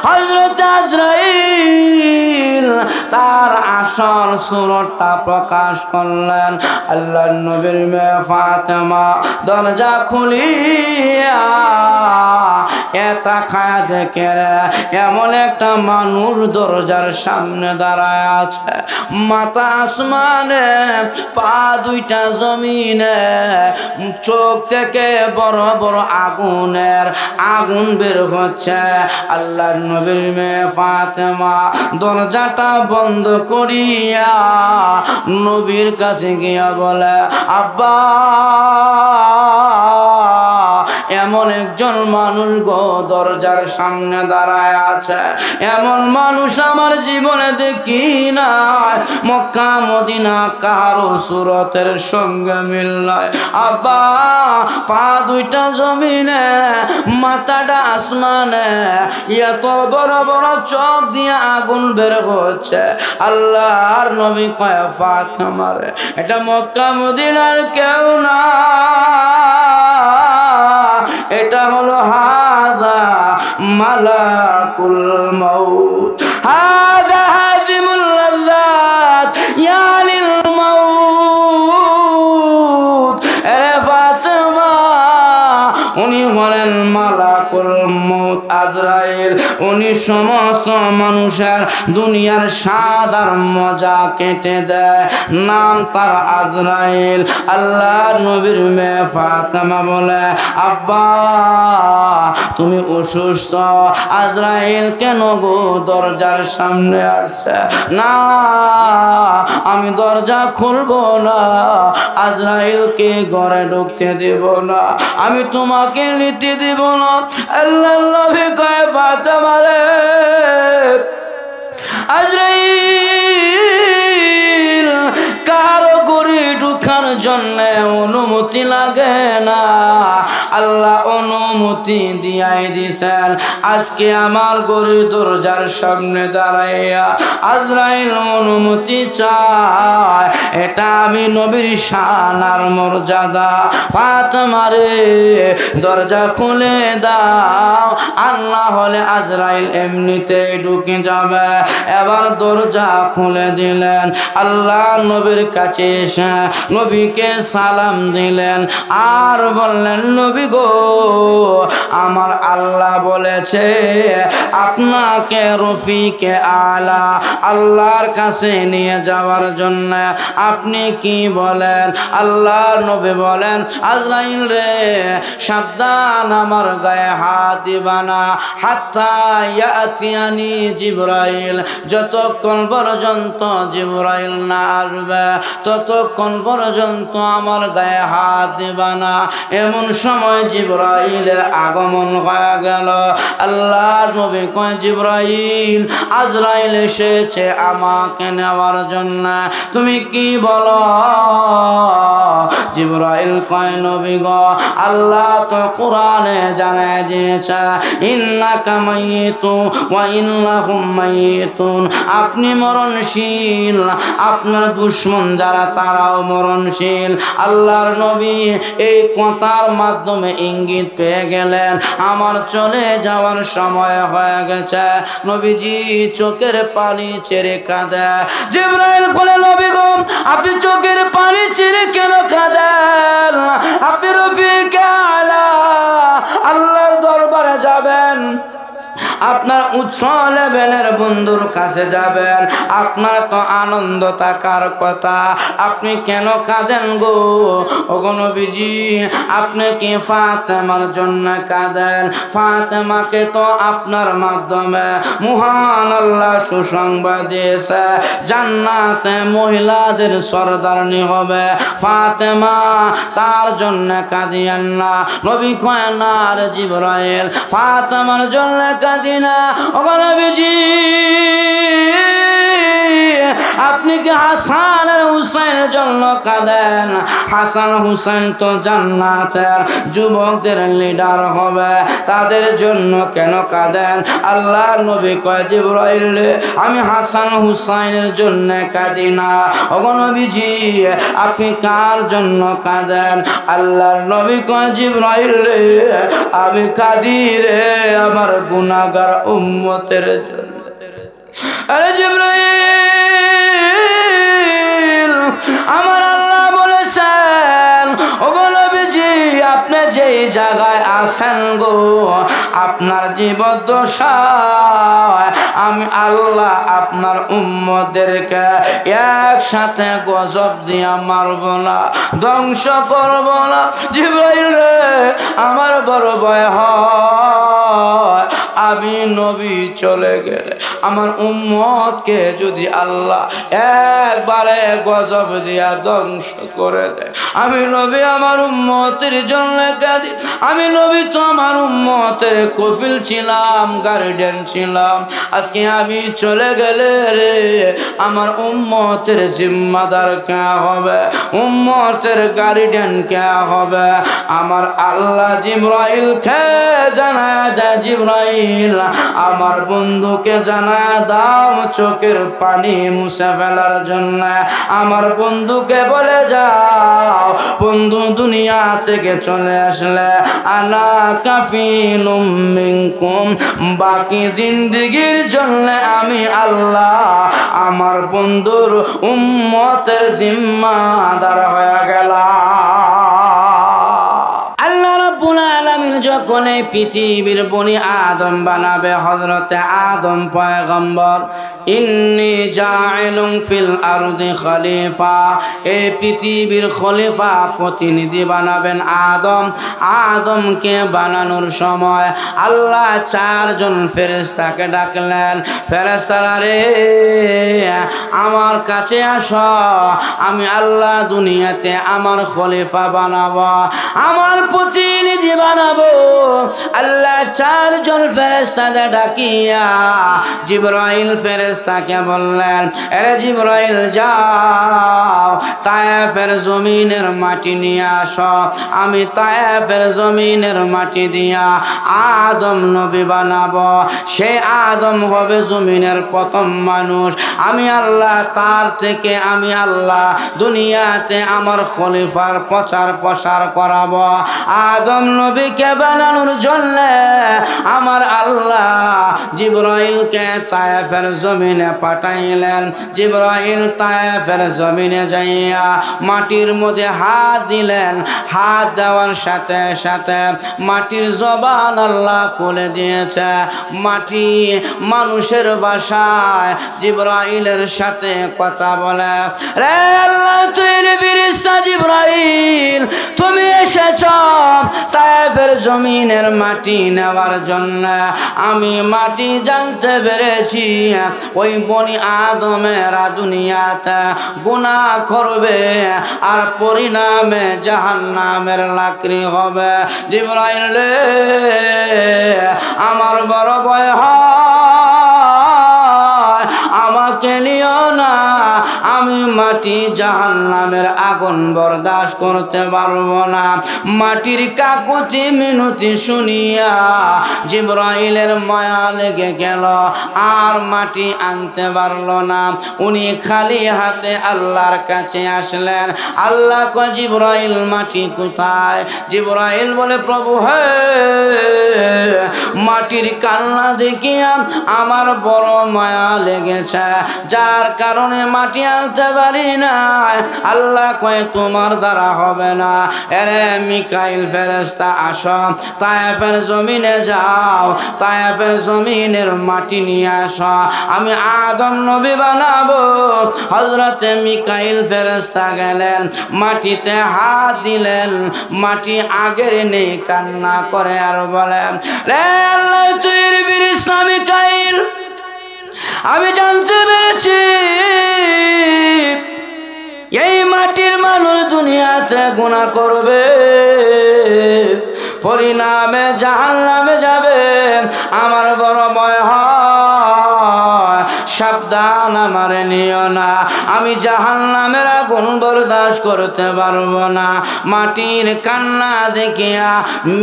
হযরত আজরাইল জিবরাইল তার আসল সুরতটা প্রকাশ করলেন। আল্লাহর নবীর মেয়ে ফাতেমা দরজা খুলিয়া এটা খায়া দেখে এমন একটা মানুষ দরজার সামনে দাঁড়ায় আছে, মাথা আসমানে, পা দুইটা জমিনে, চোখ থেকে বড় বড় আগুন বের হচ্ছে। আল্লাহর নবীর মেয়ে ফাতেমা দরজাটা বন্ধ করিয়া নবীর কাছে গিয়া বলে, আব্বা, এমন একজন মানুষ গো দরজার সামনে দাঁড়ায় আছে, এমন মানুষ আমার জীবনে দেখি না। মক্কা মদিনা কারো সুরতের সঙ্গে মিল নয়। আব্বা, পা দুইটা জমিনে, মাথাটা আসমানে, এত বড় বড় চোখ দিয়ে আগুন বের হচ্ছে। আল্লাহর নবী কয়, ফাতেমা রে, এটা মক্কা মদিনার কেউ না, এটা হলো হাযা মালাকুল মাউত, হাযা হাযিমুল লাযযাত ইয়ালিল মাউত। এ ফাতেমা, উনি হলেন মালাকুল মাউত আজরাইল। উনি সমস্ত মানুষের দুনিয়ার স্বাদ আর মজা কেটে দেয়, নাম তার আজরাইল। আল্লাহ নবীর মেয়ে ফাতেমা বলে, আব্বা, তুমি অসুস্থ, আজরাইল কেন গো দরজার সামনে আসছে? না, আমি দরজা খুলবো না, আজরাইলকে ঘরে ঢুকতে দেব না, আমি তোমাকে নিতে দেব না। আল্লাহর নবী কয়, ফাতেমা রে, আজরাইল কারো ঘরে ঢুকার জন্য অনুমতি লাগে না, আল্লাহ অনুমতি দিয়াই দিছেন। আজকে আমার ঘরের দরজার সামনে দাঁড়াইয়া আজরাইল অনুমতি চায়, এটা আমি নবীর শান আর মর্যাদা। ফাতেমা রে, দরজা খুলে দাও, আর না হলে আজরাইল এমনিতেই ঢুকে যাবে। এবার দরজা খুলে দিলেন। আল্লাহ নবীর কাছে এসে নবীকে সালাম দিলেন আর বললেন, নবী গো, আমার আল্লাহ বলেছে আপনাকে রফিকে আলা, আল্লাহর কাছে নিয়ে যাওয়ার জন্য। আপনি কি বলেন? আল্লাহ নবী বলেন, আজরাইল রে, সাবধান, আমার গায়ে হাত দিবা না, হাত্তা ইয়াতিয়ানি জিবরাইল, যতক্ষণ পর্যন্ত জিবরাইল না আসবে ততক্ষণ পর্যন্ত আমার গায়ে হাত দিবা না। এমন সময় জিবরাইলের আগমন হয়ে গেল। আল্লাহ নবী কয়, জিবরাইল, আজরাইল এসেছে আমাকে নেওয়ার জন্য, তুমি কি বলো? জিবরাইল কয়, নবী গো, আল্লাহ তো কোরআনে জানায় দিয়েছে, ইন্নাকা মাইয়িতুন ওয়া ইন্নাহুম মাইয়িতুন, আপনি মরণশীল, আপনার দুশমন যারা তারাও মরণশীল। আল্লাহর নবী এই কথার মাধ্যমে ইঙ্গিত পেয়ে গেলেন আমার চলে যাওয়ার সময় হয়ে গেছে। নবীজি চোখের পানি ছেড়ে কাঁদে। জিবরাইল বলে, নবী গো, আপনি চোখের পানি ছেড়ে কেন কাঁদেন? আপনি রফিকে আলা, আল্লাহর দরবারে যাবেন, আপনার উচ্চ লেভেলের বন্ধুর কাছে যাবেন, আপনার তো আনন্দ থাকার কথা, আপনি কেন কাঁদেন গো? ওগো নবীজি, আপনি কি ফাতেমার জন্য কাঁদেন? ফাতেমাকে তো আপনার মাধ্যমে মহান আল্লাহ সুসংবাদ দিয়েছে, জান্নাতে মহিলাদের সরদারনি হবে ফাতেমা, তার জন্য কাঁদিয়েন না। নবী কয়, না রে জিবরাইল, ফাতেমার জন্য কাঁদি না। ওগো নবীজি, আপনি কি হাসান আর হুসাইনের জন্য কাঁদেন? হাসান হুসাইন তো জান্নাতের যুবকদের লিডার হবে, তাদের জন্য কেন কাঁদেন? আল্লাহ নবী কয়, জিবরাইল, আমি হাসান হুসাইনের জন্য কাঁদি না। ওগো নবীজি, আপনি কার জন্য কাঁদেন? আল্লাহর নবী কয়, জিবরাইল, আমি কাঁদি রে আমার গুনাহগার উম্মতের জন্য। আরে জিবরাইল, আমার আল্লাহ বলেছেন ওগো নবীজি আপনি যেই জায়গায় আছেন গো, আপনার জীবদ্দশায় আমি আল্লাহ আপনার উম্মতদেরকে একসাথে গজব দিয়া মারব না, ধ্বংস করব না। জিবরাইল রে, আমার বড় ভয় হয় আমি নবী চলে গেলে আমার উম্মতকে যদি আল্লাহ একবারে গজব দিয়া ধ্বংস করে দেয়, আমি নবী আমার উম্মতের জন্য কাঁদি। আমি নবী তো আমার উম্মতের কফিল ছিলাম, গার্ডিয়ান ছিলাম। আজকে আমি চলে গেলে রে আমার উম্মতের জিম্মাদার কে হবে, উম্মতের গার্ডিয়ান কে হবে? আমার আল্লাহ জিবরাইল কে জানায় দেয়, জিবরাইল আমার বন্ধুকে জানায় দাও চোখের পানি মুছে ফেলার জন্য। আমার বন্ধুকে বলে যাও বন্ধু দুনিয়া থেকে চলে আসলে আনা কাফিলুম মিনকুম, বাকি জিন্দেগির জন্য আমি আল্লাহ আমার বন্ধুর উম্মতের জিম্মাদার হয়ে গেলাম। আল্লাহ রাব্বুল আলামিন যখন এই পৃথিবীর বনি আদম বানাবে, হযরতে আদম পয়গম্বর ইন্নী জাইলুন ফিল আরদি খলিফা, এই পৃথিবীর খলিফা প্রতিনিধি বানাবেন আদম। আদমকে বানানোর সময় আল্লাহ চারজন ফেরেশতাকে ডাকলেন, ফেরেশতারা রে আমার কাছে আসো, আমি আল্লাহ দুনিয়াতে আমার খলিফা বানাবো, আমার প্রতিনিধি বানাবো। আল্লাহ চারজন ফেরেশতাকে ডাকিয়া জিবরাইল ফেরেশতাকে বললেন, আরে জিবরাইল যাও তায়েফের জমিনের মাটি নিয়ে আসো, আমি তায়েফের জমিনের মাটি দিয়া আদম নবী বানাবো। সে আদম হবে জমিনের প্রথম মানুষ। আমি আল্লাহ তার থেকে আমি আল্লাহ দুনিয়াতে আমার খলিফার প্রচার প্রসার করাবো। আদম নবীকে বানানোর জন্য আমার আল্লাহ জিবরাইলকে তায়েফের জমিনে পাঠাইলেন। জিবরাইল তায়েফের জমিনে যাইয়া মাটির মধ্যে হাত দিলেন, হাত দেওয়ার সাথে সাথে মাটির জবান আল্লাহ খুলে দিয়েছে। মাটি মানুষের ভাষায় জিবরাইলের সাথে কথা বলে, রে আল্লাহ তৈরি ফেরেশতা জিবরাইল তুমি এসেছ তায়েফের জমিনের মাটি নেওয়ার জন্য। আমি মাটি জানতে পেরেছি ওই বনি আদমেরা দুনিয়াতে গুনাহ করবে আর পরিণামে জাহান্নামের লাকড়ি হবে। জিবরাইল রে আমার বড় ভয় হয়, আমাকে নিও না, আমি মাটি জাহান্নামের আগুন বরদাস্ত করতে পারবো না। মাটির কাকুতি মিনতি শুনিয়া জিবরাইলের মায়া লেগে গেল, আর মাটি আনতে পারলো না। উনি খালি হাতে আল্লাহর কাছে আসলেন। আল্লাহ কয় জিবরাইল মাটি কোথায়? জিবরাইল বলে প্রভু হে মাটির কান্না দেখিয়া আমার বড় মায়া লেগেছে, যার কারণে মাটি আনতে পারি না। আল্লাহ কয় তোমার দ্বারা হবে না, এরে মিকাইল ফেরেশতা আসো তায়েফের জমিনে যাও, তায়েফের জমিনের মাটি নিয়ে আসো, আমি আদম নবী বানাবো। হযরতে মিকাইল ফেরেশতা গেলেন, মাটিতে হাত দিলেন, মাটি আগের নেই, কান্না করে আর বলেন, রে আল্লাহ তৈরি ফেরেশতা মিকাইল আমি জানতে পেরেছি এই মাটির মানুষ দুনিয়াতে গুনাহ করবে, পরিণামে জাহান্নামে যাবে। আমার বড় ভয় হয়, সাবধান আমারে নিও না, আমি জাহান্নামের আগুন বরদাস্ত করতে পারবো না। মাটির কান্না দেখিয়া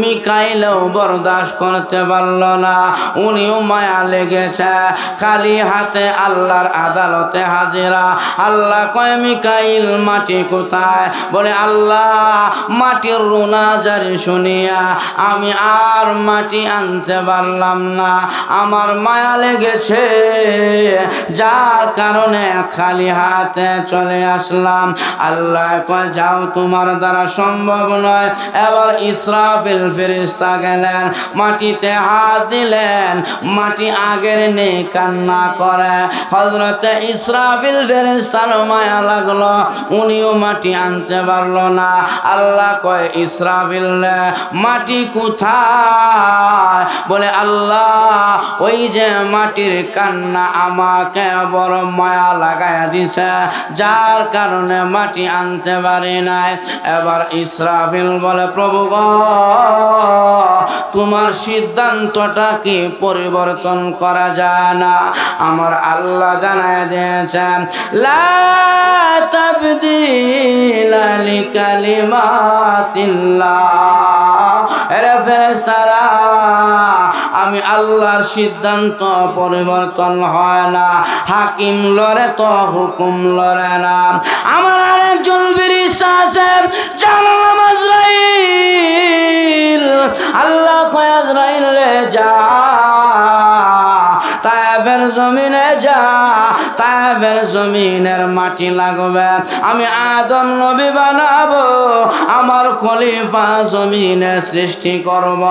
মিকাইলও বরদাস্ত করতে পারল না, উনিও মায়া লেগেছে। খালি হাতে আল্লাহর আদালতে হাজিরা। আল্লাহ কয় মিকাইল মাটি কোথায়? বলে আল্লাহ মাটির রুনা জারি শুনিয়া আমি আর মাটি আনতে পারলাম না, আমার মায়া লেগেছে, যার কারণে খালি হাতে চলে আসলাম। আল্লাহ কয় যাও, তোমার দ্বারা সম্ভব নয়। এবার ইসরাফিল ফেরেশতা গেলেন, মাটিতে হাত দিলেন, মাটি আগের নেই, কান্না করে। হযরতে ইসরাফিল ফেরেশতার মায়া লাগলো, উনিও মাটি আনতে পারলো না। আল্লাহ কয় ইসরাফিল মাটি কোথায়? বলে আল্লাহ ওই যে মাটির কান্না আমাকে বড় মায়া লাগায়া দিছে, যার কারণে মাটি আনতে পারি নাই। এবার ইসরাফিল বলে প্রভু গো, তোমার সিদ্ধান্তটা কি পরিবর্তন করা যায় না? আমার আল্লাহ জানায় দিয়েছেন লা তাবদীলা লিকালিমাতিল্লাহ। এরে ফেরেশতারা, আমি আল্লাহর সিদ্ধান্ত পরিবর্তন হয় না, হাকিম লড়ে তো হুকুম লড়ে না। আমার আরেকজন ফেরেশতা আছে, যার নাম আজরাইল। আল্লাহ কয় আজরাইল রে যা, তায়েফের জমিনে যা, তায়েফের জমিনের মাটি লাগবে, আমি আদম নবী বানাবো, আমার খলিফা জমিনে সৃষ্টি করব।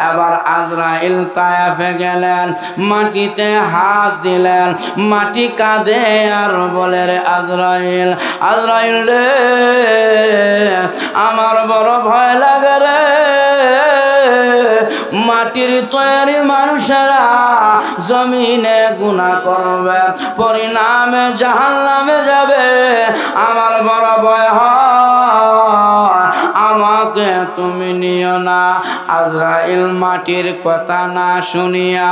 এবার আজরাইল তায়েফে গেলেন, মাটিতে হাত দিলেন, মাটি কাঁদে আর বলে রে আজরাইল, আজরাইল রে আমার বড় ভয় লাগে রে, মাটির তৈরি মানুষেরা জমিনে গুনাহ করবে, পরিণামে জাহান্নামে যাবে, আমার বড় ভয় হয়, আমাকে তুমি নিও না। আজরাইল মাটির কথা না শুনিয়া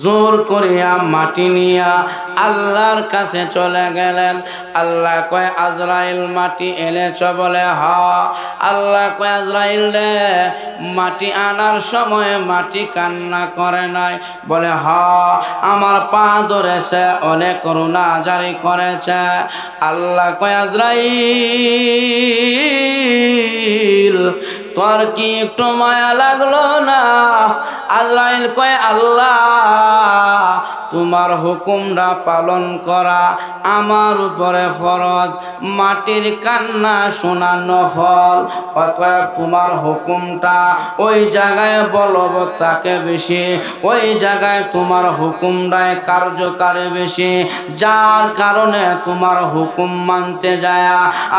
জোর করিয়া মাটি নিয়া আল্লাহর কাছে চলে গেলেন। আল্লাহ কয় আজরাইল মাটি এনেছ? বলে হ। আল্লাহ কয় আজরাইল রে মাটি আনার সময় মাটি কান্না করে নাই? বলে হ। আমার পা ধরেছে, অনেক করুণা জারি করেছে। আল্লাহ কয় আজরাইল তোর কি একটু মায়া লাগলো না? আজরাইল কয় আল্লাহ তোমার হুকুমটা পালন করা আমার উপরে ফরজ, মাটির কান্না শোনানো ফল, অতএব তোমার হুকুমটা ওই জায়গায় বলবৎ থাকে বেশি, ওই জায়গায় তোমার হুকুমটায় কার্যকারী বেশি, যার কারণে তোমার হুকুম মানতে যায়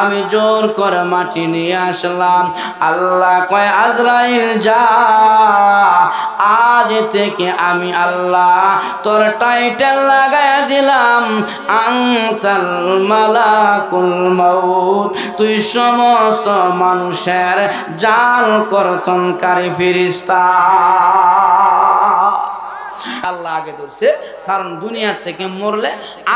আমি জোর করে মাটি নিয়ে আসলাম। আল্লাহ কয় আজরাইল যা, আজ থেকে আমি আল্লাহ তোর টাইটেল লাগায় দিলাম আনতাল মালাকুল মাউত, তুই সমস্ত মানুষের জাল কর্তনকারী ফেরেশতা। আল্লাহ আগে ধরছে, কারণ দুনিয়া থেকে মরলে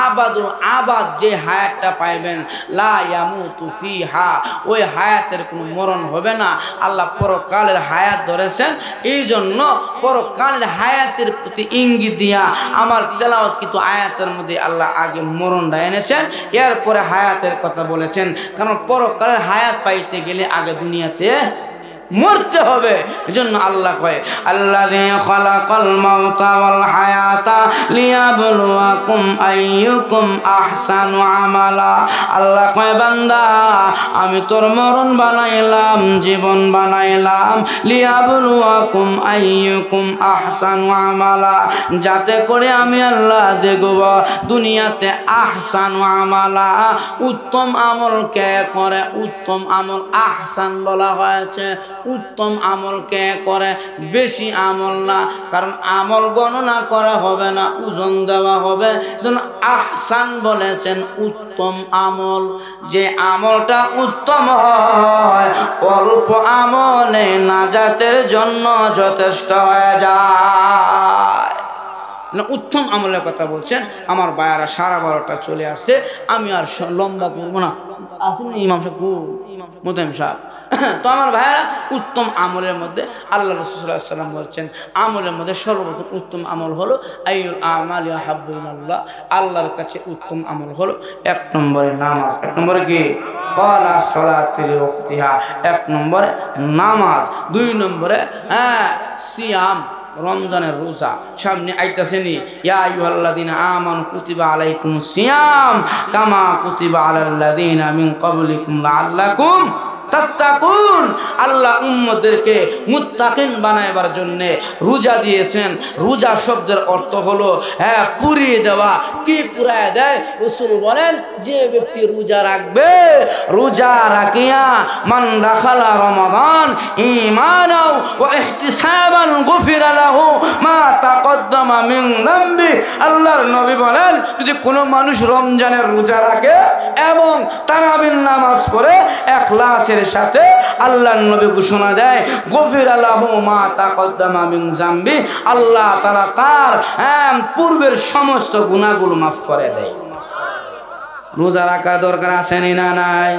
আবাদুল আবাদ যে হায়াতটা পাইবেন, লা ইয়ামুতু ফিহা, ওই হায়াতের কোনো মরণ হবে না। আল্লাহ পরকালের হায়াত ধরেছেন, এই জন্য পরকালের হায়াতের প্রতি ইঙ্গিত দিয়া আমার তেলাওয়াত কিন্তু আয়াতের মধ্যে আল্লাহ আগে মরণটা এনেছেন, এরপরে হায়াতের কথা বলেছেন। কারণ পরকালের হায়াত পাইতে গেলে আগে দুনিয়াতে মরতে হবে। এজন্য আল্লাহ কয় আল্লাযী খালাকাল মাউতা ওয়াল হায়াতা লিয়াবলুয়াকুম আইয়ুকুম আহসানু আমালা। আল্লাহ কয় বান্দা আমি তোর মরণ বানাইলাম, জীবন বানাইলাম, লিয়াবলুয়াকুম আইয়ুকুম আহসানু আমালা, যাতে করে আমি আল্লাহ দেখব দুনিয়াতে আহসানু আমালা, উত্তম আমল কে করে। উত্তম আমল আহসান বলা হয়েছে, উত্তম আমল কে করে, বেশি আমল না, কারণ আমল গণনা করা হবে না, ওজন দেওয়া হবে। যেন আহসান বলেছেন উত্তম আমল, যে আমলটা উত্তম হয় অল্প আমলে নাজাতের জন্য যথেষ্ট হয়ে যায়। না উত্তম আমলের কথা বলছেন। আমার বায়ারা 12:30 চলে আসছে, আমি আর লম্বা করবো না। আসুন ইমাম সাহেব, মোতায়েম সাহেব। তো আমার ভাইয়ারা, উত্তম আমলের মধ্যে আল্লাহ রাসূল সাল্লাল্লাহু আলাইহি ওয়াসাল্লাম বলছেন, আমলের মধ্যে সর্বপ্রথম উত্তম আমল হলো আইয়ুল আমালি আহাব্বু ইলাল্লাহ, আল্লাহর কাছে উত্তম আমল হলো 1 নম্বরে নামাজ। 1 নম্বরে কি? ক্বালা সালাতুল ওয়াক্তিহা, 1 নম্বরে নামাজ। 2 নম্বরে সিয়াম, রমজানের রোজা সামনে আইতাছেনি। ইয়া আইয়ুহাল্লাযীনা আমানু কুতিবা আলাইকুমুস সিয়াম কামা কুতিবা আলাল্লাযীনা মিন ক্বাবলিকুম লাআল্লাকুম তাত্তাকুন। আল্লাহ উম্মতদেরকে মুত্তাকিন বানাইবার জন্য রোজা দিয়েছেন। রোজা শব্দের অর্থ হলো পুরিয়ে দেওয়া। কি পুরায় দেয়? রাসূল বলেন, যে ব্যক্তি রোজা রাখবে, রোজা রাখিয়া মান দাখালা রমাদান ঈমানাও ওয়া ইহতিসাবান গুফিরা লাহু মা তাকদ্দামা মিন যামবি। আল্লাহর নবী বলেন, যদি কোনো মানুষ রমজানের রোজা রাখে এবং তারাবির নামাজ পড়ে ইখলাসের সাথে, আল্লাহর নবী ঘোষণা দেয়, গফিরা লাহু মা তাকদ্দামা মিন যামবি, আল্লাহ তাআলা তার পূর্বের সমস্ত গুনাহগুলো মাফ করে দেয়। রোজা রাখার দরকার আছে না নাই?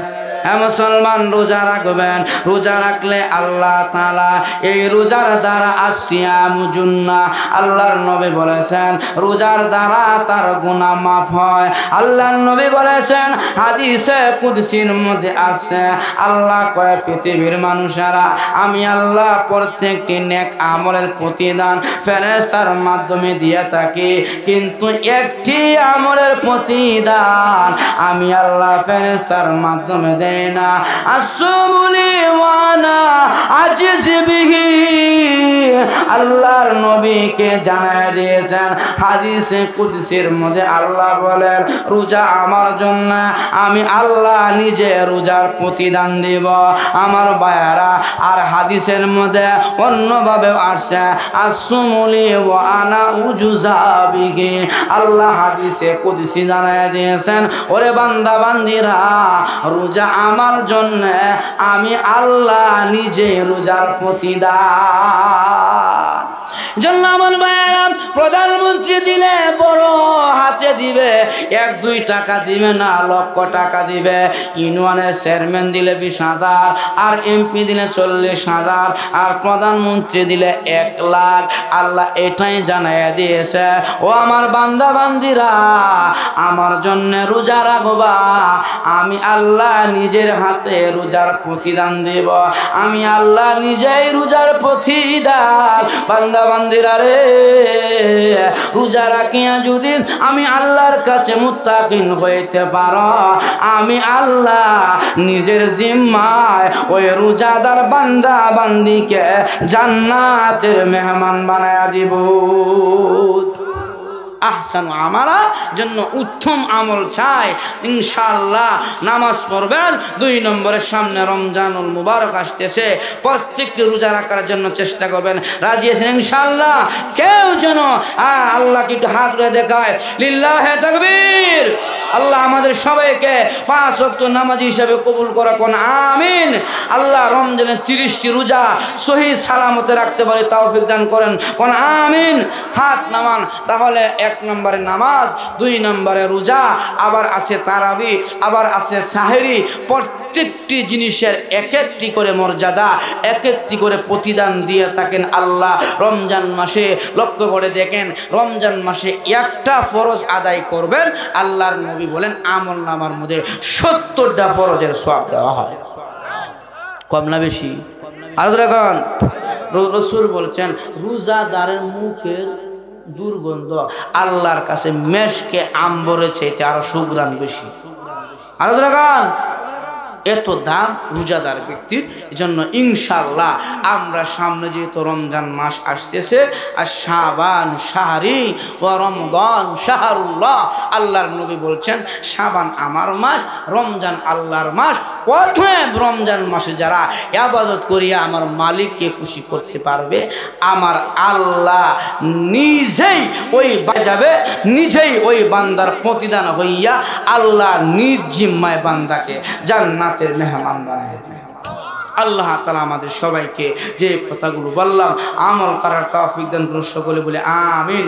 হ্যাঁ মুসলমান, রোজা রাখবেন। রোজা রাখলে আল্লাহ তাআলা এই রোজার দ্বারা আসিয়ামু জুন্নাহ, আল্লাহর নবী বলেছেন রোজার দ্বারা তার গুনাহ মাফ হয়। আল্লাহর নবী বলেছেন, হাদিসে কুদসির মধ্যে আছে, আল্লাহ কয়, পৃথিবীর মানুষেরা আমি আল্লাহ প্রত্যেকটি নেক আমলের প্রতিদান ফেরেশতার মাধ্যমে দিয়ে থাকি, কিন্তু একটি আমলের প্রতিদান আমি আল্লাহ ফেরেশতার মাধ্যমে দেই না। আসুমুলি ওয়ানা আজিজ বিহি, আল্লাহর নবীকে জানায় দিয়েছেন হাদিসে কুদসির মধ্যে আল্লাহ বলেন, রোজা আমার জন্য, আমি আল্লাহ নিজে রোজার প্রতিদান দিব। আমার ভাইয়ারা, আর হাদিসের মধ্যে অন্যভাবে আসছে, আসুমুলি ওয়ানা উজুজা বিহি, আল্লাহ হাদিসে কুদসি জানায় দিয়েছেন, ওরে বান্দা বান্দিরা, রোজা আমার জন্য, আমি আল্লাহ নিজে রোজার প্রতিদান। জন্য আমার ভাইয়েরা, প্রধানমন্ত্রী দিলে বড় হাতে দিবে, 1-2 টাকা দিবে না, লক্ষ টাকা দিবে। ইউনিয়নের চেয়ারম্যান দিলে 20,000, আর এমপি দিলে 40,000, আর প্রধানমন্ত্রী দিলে 1 লাখ। আল্লাহ এটাই জানাইয়া দিয়েছে, ও আমার বান্দা বান্দিরা, আমার জন্য রোজা রাখবা, আমি আল্লাহ নিজের হাতে রোজার প্রতিদান দেব। আমি আল্লাহ নিজেই রোজার প্রতিদান। বান্দা বান্দিরা রে, রোজা রাখিয়া যদি আমি আল্লাহর কাছে মুত্তাকিন হইতে পারো, আমি আল্লাহ নিজের জিম্মায় ওই রোজাদার বান্দা বান্দিকে জান্নাতের মেহমান বানায়া দিব। আহসানু আমালা, জন্য উত্তম আমল চাই ইনশাআল্লাহ। নামাজ পড়বেন। 2 নম্বরের সামনে রমজানুল মুবারক আসতেছে, প্রত্যেকটি রোজা রাখার জন্য চেষ্টা করবেন। রাজি আছেন ইনশাআল্লাহ? কেউ যেন আল্লাহকে একটু হাত উঠে দেখায়, লিল্লাহে তাকবীর। আল্লাহ আমাদের সবাইকে 5 ওয়াক্ত নামাজি হিসেবে কবুল করে কোন আমিন। আল্লাহ রমজানের 30টি রোজা সহি সালামতে রাখতে পারে তৌফিক দান করেন কোন আমিন। হাত নামান। তাহলে 1 নম্বরে নামাজ, 2 নম্বরে রোজা, আবার আছে তারাবি, আবার আছে সাহেরি। প্রত্যেকটি জিনিসের এক একটি করে মর্যাদা, এক একটি করে প্রতিদান দিয়ে থাকেন আল্লাহ। রমজান মাসে লক্ষ্য করে দেখেন, রমজান মাসে একটা ফরজ আদায় করবেন, আল্লাহর নবী বলেন আমল নামার মধ্যে 70টা ফরজের সওয়াব দেওয়া হয়। কম না বেশি? আর দেখুন, রাসূল বলছেন রোজাদারের মুখের দুর্গন্ধ আল্লাহর কাছে মেশকে আম্বরের চাইতে আরো সুঘ্রাণ বেশি। আর দেখুন, এত দাম রোজাদার ব্যক্তির জন্য। ইনশাআল্লাহ আমরা সামনে যেহেতু রমজান মাস আসতেছে, আর শাবান শাহরি ওয়া রমজান শাহরুল্লাহ, আল্লাহর নবী বলছেন শাবান আমার মাস, রমজান আল্লাহর মাস। অতএব রমজান মাসে যারা ইবাদত করিয়া আমার মালিককে খুশি করতে পারবে, আমার আল্লাহ নিজেই ওই যাবে, নিজেই ওই বান্দার প্রতিদান হইয়া আল্লাহ নিজ জিম্মায় বান্দাকে জান্নাতের মেহমান বানায় দেবে। আল্লাহ তাআলা আমাদের সবাইকে যে কথাগুলো বললাম আমল করার তৌফিক দান করুন, সকলে বলে আমিন।